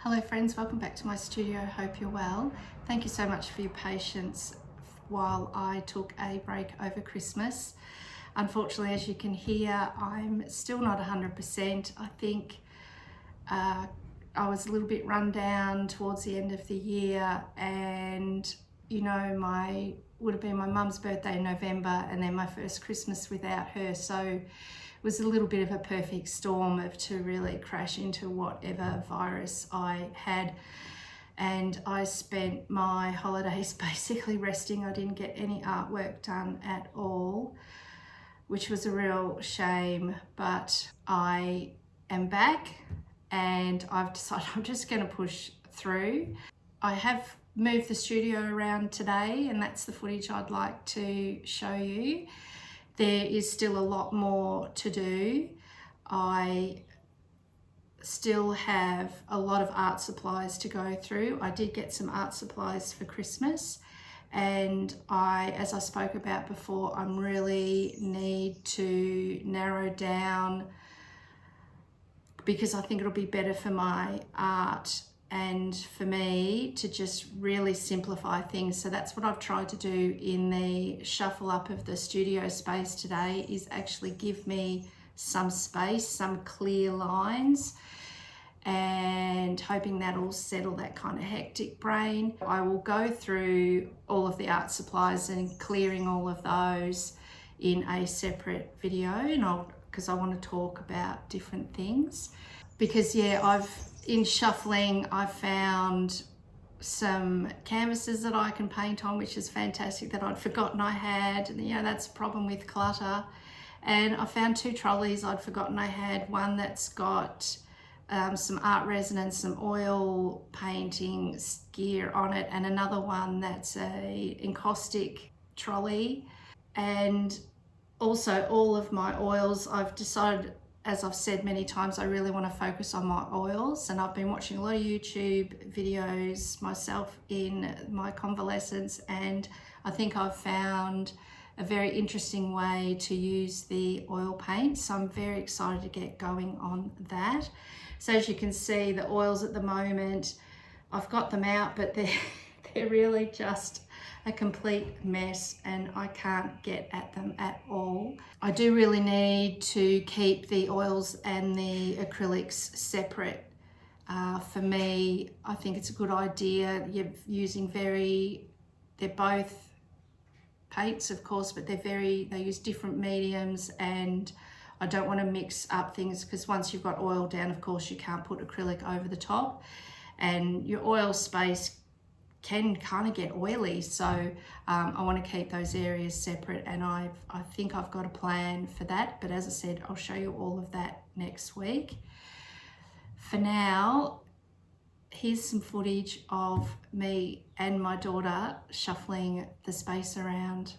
Hello friends, welcome back to my studio. Hope you're well. Thank you so much for your patience while I took a break over Christmas. Unfortunately, as you can hear, I'm still not 100%. I think I was a little bit run down towards the end of the year, and you know, would have been my mum's birthday in November and then my first Christmas without her, so it was a little bit of a perfect storm of to really crash into whatever virus I had. And I spent my holidays basically resting. I didn't get any artwork done at all, which was a real shame, but I am back and I've decided I'm just going to push through. I have moved the studio around today, and that's the footage I'd like to show you. There is still a lot more to do. I still have a lot of art supplies to go through. I did get some art supplies for Christmas, and as I spoke about before, I really need to narrow down, because I think it'll be better for my art and for me to just really simplify things. So that's what I've tried to do in the shuffle up of the studio space today, is actually give me some space, some clear lines, and hoping that'll settle that kind of hectic brain. I will go through all of the art supplies and clearing all of those in a separate video, and because I want to talk about different things. Because in shuffling, I found some canvases that I can paint on, which is fantastic, that I'd forgotten I had. And that's a problem with clutter. And I found 2 trolleys I'd forgotten I had. One that's got some art resin and some oil painting gear on it, and another one that's a encaustic trolley. And also all of my oils, I've decided, as I've said many times, I really want to focus on my oils, and I've been watching a lot of YouTube videos myself in my convalescence, and I think I've found a very interesting way to use the oil paint, so I'm very excited to get going on that. So as you can see, the oils at the moment, I've got them out, but they're really just a complete mess, and I can't get at them at all. I do really need to keep the oils and the acrylics separate. For me, I think it's a good idea. You're using they're both paints, of course, but they use different mediums, and I don't want to mix up things, because once you've got oil down, of course, you can't put acrylic over the top, and your oil space can kind of get oily. So I want to keep those areas separate, and I think I've got a plan for that. But as I said, I'll show you all of that next week. For now, here's some footage of me and my daughter shuffling the space around.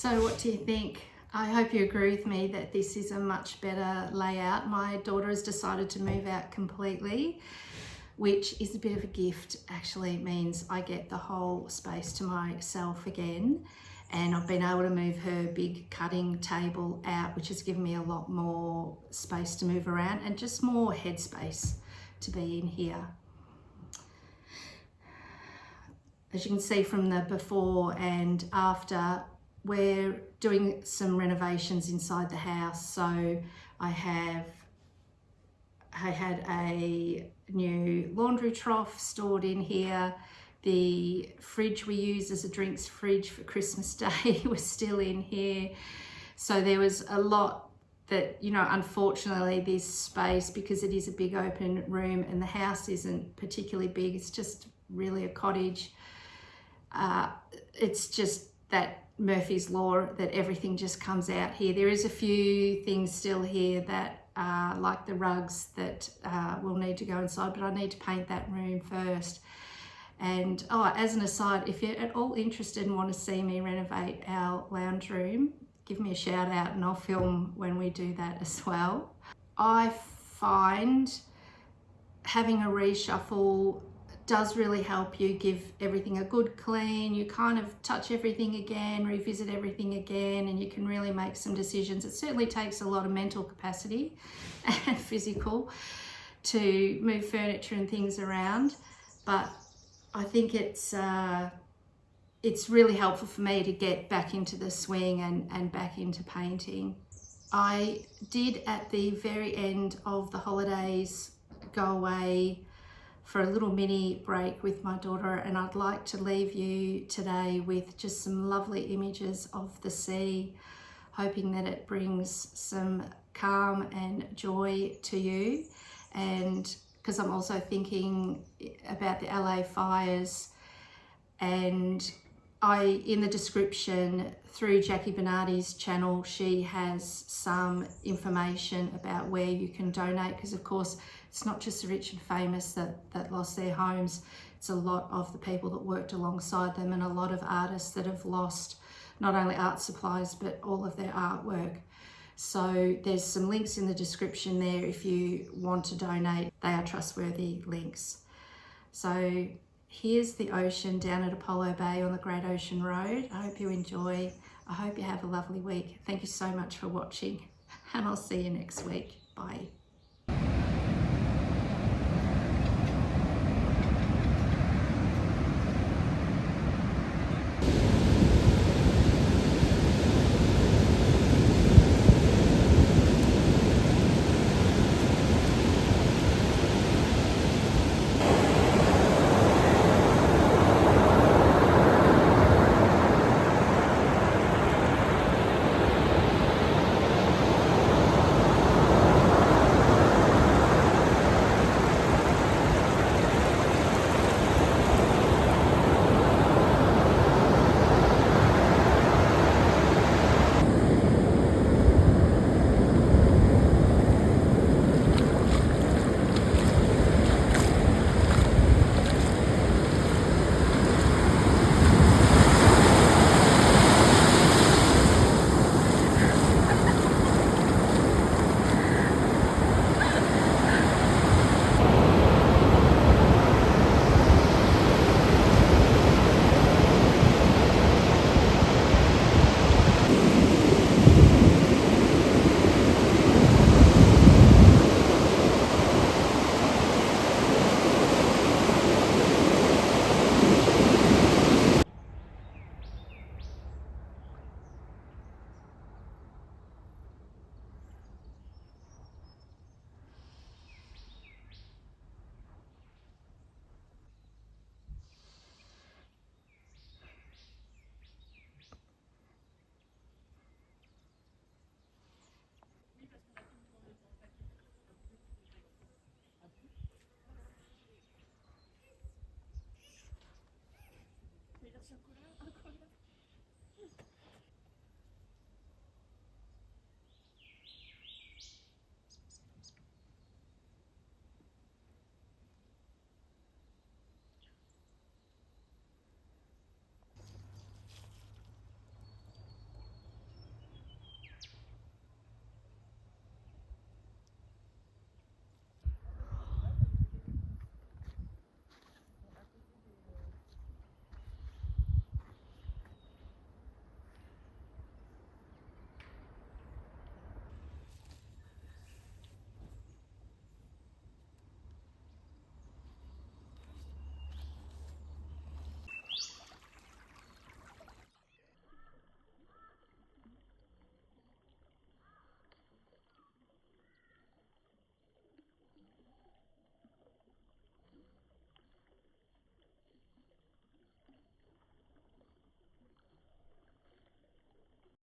So what do you think? I hope you agree with me that this is a much better layout. My daughter has decided to move out completely, which is a bit of a gift. Actually, it means I get the whole space to myself again. And I've been able to move her big cutting table out, which has given me a lot more space to move around and just more headspace to be in here. As you can see from the before and after, we're doing some renovations inside the house. So I had a new laundry trough stored in here. The fridge we use as a drinks fridge for Christmas Day was still in here. So there was a lot that, you know, unfortunately this space, because it is a big open room and the house isn't particularly big, it's just really a cottage. It's just that Murphy's Law that everything just comes out here. There is a few things still here that like the rugs that will need to go inside, but I need to paint that room first. And as an aside, if you're at all interested and want to see me renovate our lounge room, give me a shout out and I'll film when we do that as well. I find having a reshuffle does really help you give everything a good clean. You kind of touch everything again, revisit everything again, and you can really make some decisions. It certainly takes a lot of mental capacity and physical to move furniture and things around, but I think it's really helpful for me to get back into the swing and back into painting. I did at the very end of the holidays go away for a little mini break with my daughter, and I'd like to leave you today with just some lovely images of the sea, hoping that it brings some calm and joy to you. And because I'm also thinking about the LA fires, and in the description through Jackie Bernardi's channel, she has some information about where you can donate, because of course it's not just the rich and famous that lost their homes, it's a lot of the people that worked alongside them and a lot of artists that have lost not only art supplies but all of their artwork. So there's some links in the description there if you want to donate. They are trustworthy links. So here's the ocean down at Apollo Bay on the Great Ocean Road. I hope you enjoy. I hope you have a lovely week. Thank you so much for watching, and I'll see you next week. Bye.